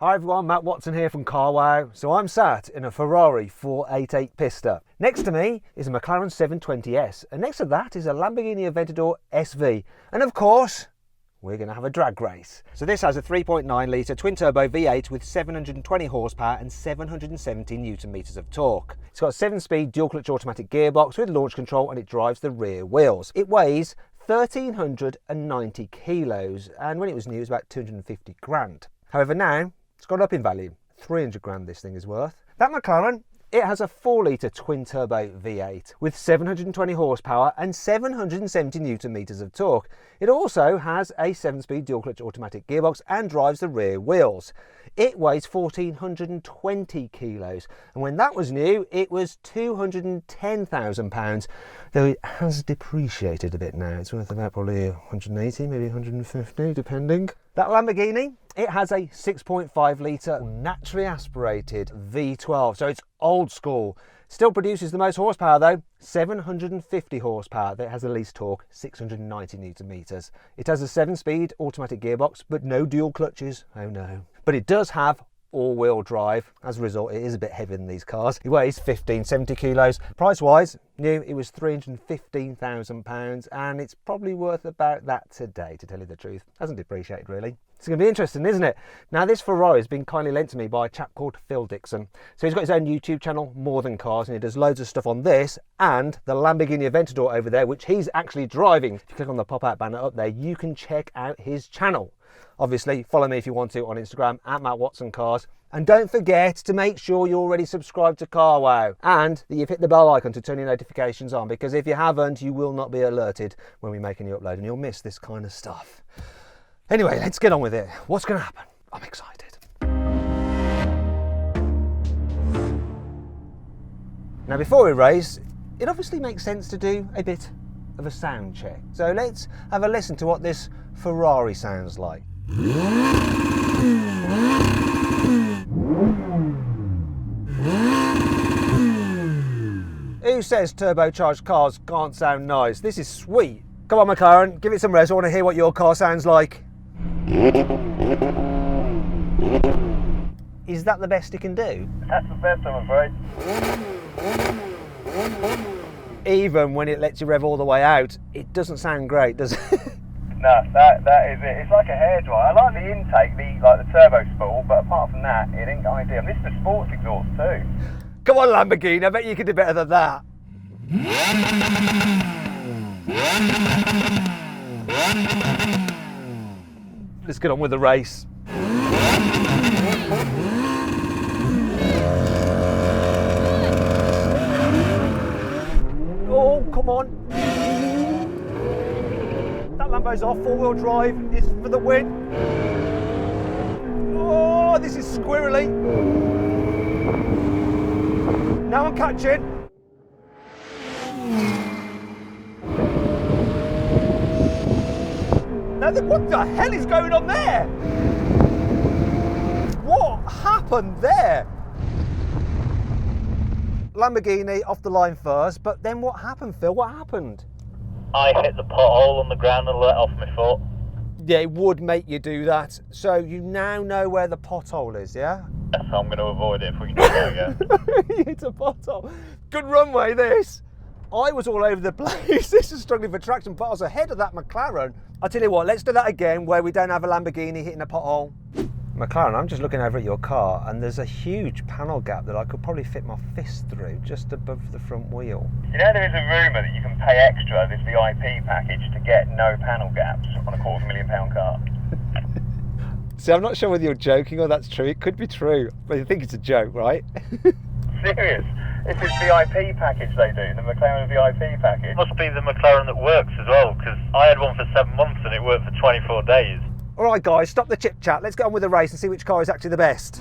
Hi everyone, Matt Watson here from carwow. So I'm sat in a Ferrari 488 Pista. Next to me is a McLaren 720S, and next to that is a Lamborghini Aventador SV. And of course, we're going to have a drag race. So this has a 3.9 litre twin-turbo V8 with 720 horsepower and 770 newton meters of torque. It's got a 7-speed dual-clutch automatic gearbox with launch control, and it drives the rear wheels. It weighs 1,390 kilos, and when it was new, it was about 250 grand. However, now it's gone up in value. 300 grand this thing is worth. That McLaren, it has a 4-litre twin-turbo V8 with 720 horsepower and 770 newton meters of torque. It also has a 7-speed dual-clutch automatic gearbox and drives the rear wheels. It weighs 1,420 kilos, and when that was new, it was £210,000, though it has depreciated a bit now. It's worth about probably 180, maybe 150, depending. That Lamborghini, it has a 6.5 litre naturally aspirated V12, so it's old school. Still produces the most horsepower though, 750 horsepower. That has the least torque, 690 newton meters. It has a 7-speed automatic gearbox, but no dual clutches, oh no. But it does have all-wheel drive. As a result, it is a bit heavier than these cars. It weighs 1,570 kilos. Price-wise, new, it was £315,000, and it's probably worth about that today, to tell you the truth. Hasn't depreciated, really. It's going to be interesting, isn't it? Now, this Ferrari has been kindly lent to me by a chap called Phil Dixon. So he's got his own YouTube channel, More Than Cars, and he does loads of stuff on this and the Lamborghini Aventador over there, which he's actually driving. If you click on the pop-out banner up there, you can check out his channel. Obviously, follow me if you want to on Instagram, at Matt Watson Cars. And don't forget to make sure you're already subscribed to carwow and that you've hit the bell icon to turn your notifications on, because if you haven't, you will not be alerted when we make a new upload and you'll miss this kind of stuff. Anyway, let's get on with it. What's going to happen? I'm excited. Now, before we race, it obviously makes sense to do a bit of a sound check. So let's have a listen to what this Ferrari sounds like. Who says turbocharged cars can't sound nice? This is sweet. Come on, McLaren, give it some rest. I want to hear what your car sounds like. Is that the best it can do? That's the best, I'm afraid. Even when it lets you rev all the way out, it doesn't sound great, does it? No, that is it. It's like a hairdryer. I like the intake, the turbo spool, but apart from that, it ain't got any idea. This is the sports exhaust too. Come on, Lamborghini, I bet you can do better than that. Let's get on with the race. Oh, come on. That Lambo's off, 4-wheel drive is for the win. Oh, this is squirrely. Now I'm catching. Now, what the hell is going on there? What happened there? Lamborghini off the line first, but then what happened, Phil? What happened? I hit the pothole on the ground and let off my foot. Yeah, it would make you do that. So you now know where the pothole is, yeah? So I'm going to avoid it if we can do that again. You hit a pothole. Good runway, this. I was all over the place. This is struggling for traction, but I was ahead of that McLaren. I'll tell you what, let's do that again where we don't have a Lamborghini hitting a pothole. McLaren, I'm just looking over at your car and there's a huge panel gap that I could probably fit my fist through just above the front wheel. You know, there is a rumour that you can pay extra this VIP package to get no panel gaps on a £250,000 car. See, I'm not sure whether you're joking or that's true. It could be true, but I think it's a joke, right? Serious? It's this VIP package they do, the McLaren VIP package. Must be the McLaren that works as well, because I had one for 7 months and it worked for 24 days. All right, guys, stop the chit chat. Let's get on with the race and see which car is actually the best.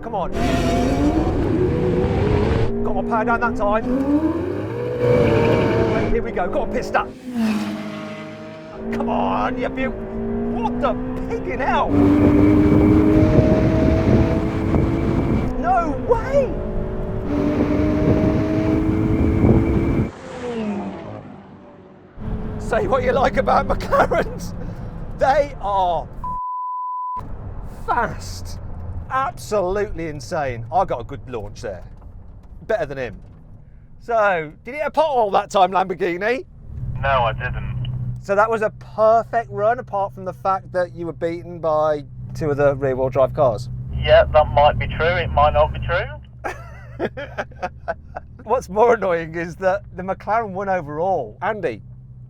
Come on. Got my power down that time. Right, here we go. Got a Pista. Come on, you beaut. What the piggin' hell? No way! 1 say what you like about McLarens. They are fast. Absolutely insane. I got a good launch there. Better than him. So, did you hit a pothole that time, Lamborghini? No, I didn't. So that was a perfect run, apart from the fact that you were beaten by two of the rear-wheel drive cars. Yeah, that might be true. It might not be true. What's more annoying is that the McLaren won overall. Andy,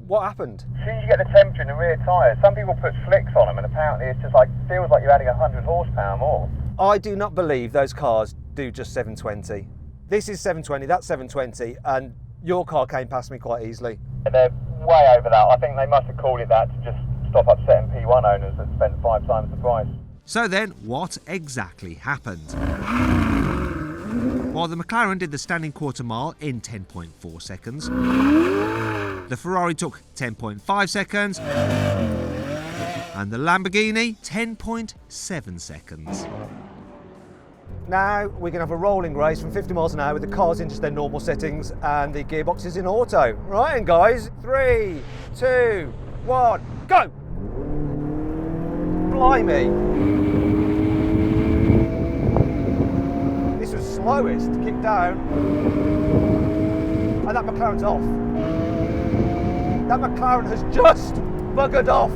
what happened? As soon as you get the temperature in the rear tyres, some people put slicks on them, and apparently it's just like, feels like you're adding 100 horsepower more. I do not believe those cars do just 720. This is 720, that's 720, and your car came past me quite easily. They're way over that. I think they must have called it that to just stop upsetting P1 owners that spent 5 times the price. So then, what exactly happened? While the McLaren did the standing quarter mile in 10.4 seconds, the Ferrari took 10.5 seconds, and the Lamborghini 10.7 seconds. Now we're going to have a rolling race from 50 miles an hour with the cars in just their normal settings and the gearbox is in auto. Right, and guys, 3, 2, 1, go! Blimey. This was slowest to kick down. And that McLaren's off. That McLaren has just buggered off.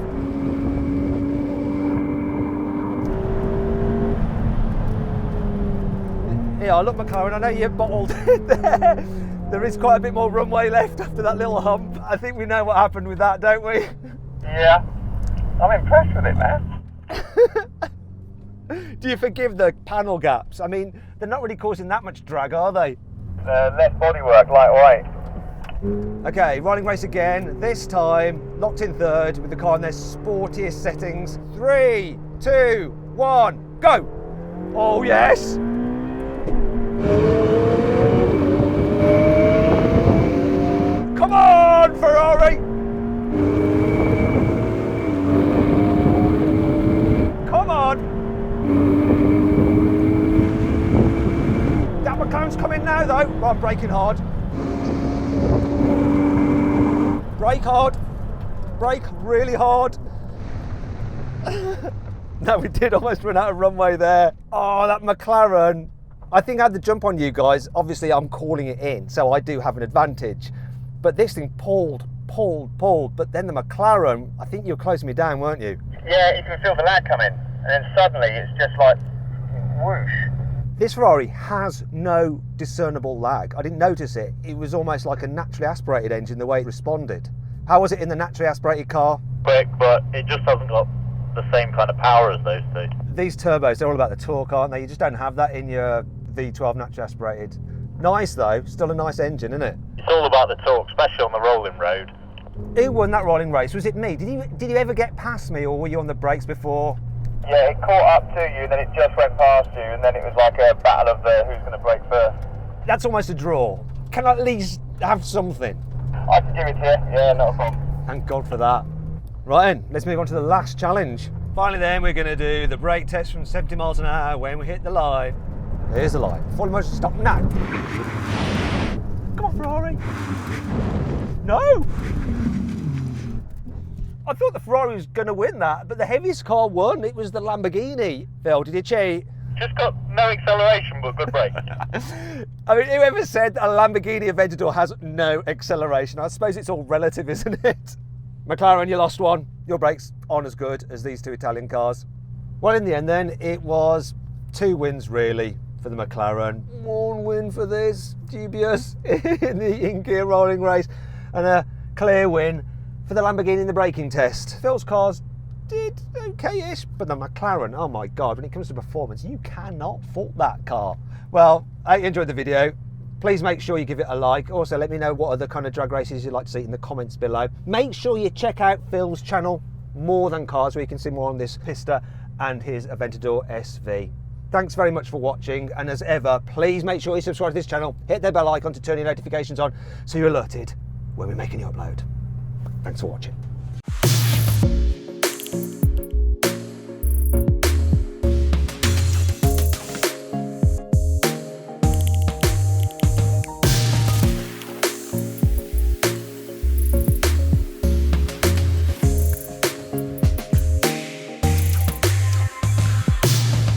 Yeah, look McLaren, I know you're bottled there. There is quite a bit more runway left after that little hump. I think we know what happened with that, don't we? Yeah, I'm impressed with it, man. Do you forgive the panel gaps? I mean, they're not really causing that much drag, are they? Less bodywork, lightweight. Okay, rolling race again. This time, locked in third with the car in their sportiest settings. 3, 2, 1, go! Oh yes! Come on, Ferrari! Come on! That McLaren's coming now though. Right, I'm braking hard. Brake hard. Brake really hard. No, we did almost run out of runway there. Oh, that McLaren. I think I had the jump on you guys. Obviously, I'm calling it in, so I do have an advantage. But this thing pulled. But then the McLaren, I think you were closing me down, weren't you? Yeah, you can feel the lag coming. And then suddenly it's just like whoosh. This Ferrari has no discernible lag. I didn't notice it. It was almost like a naturally aspirated engine, the way it responded. How was it in the naturally aspirated car? Quick, but it just hasn't got the same kind of power as those two. These turbos, they're all about the torque, aren't they? You just don't have that in your V12 naturally aspirated. Nice though, still a nice engine, isn't it? It's all about the torque, especially on the rolling road. Who won that rolling race? Was it me? Did you ever get past me, or were you on the brakes before? Yeah, it caught up to you, and then it just went past you, and then it was like a battle of who's going to brake first. That's almost a draw. Can I at least have something? I can give it to you, yeah, not a problem. Thank God for that. Right then, let's move on to the last challenge. Finally then, we're going to do the brake test from 70 miles an hour when we hit the line. Here's the line. Full motion stop now. Come on, Ferrari. No! I thought the Ferrari was going to win that, but the heaviest car won. It was the Lamborghini. Phil, did you cheat? Just got no acceleration, but good brake. I mean, whoever said a Lamborghini Aventador has no acceleration? I suppose it's all relative, isn't it? McLaren, you lost one. Your brakes aren't as good as these two Italian cars. Well, in the end then, it was 2 wins really for the McLaren. 1 win for this, dubious, in the in-gear rolling race, and a clear win for the Lamborghini in the braking test. Phil's cars did okay-ish, but the McLaren, oh my God, when it comes to performance, you cannot fault that car. Well, I enjoyed the video. Please make sure you give it a like. Also, let me know what other kind of drag races you'd like to see in the comments below. Make sure you check out Phil's channel, More Than Cars, where you can see more on this Pista and his Aventador SV. Thanks very much for watching, and as ever, please make sure you subscribe to this channel, hit the bell icon to turn your notifications on so you're alerted when we make a new upload. Thanks for watching.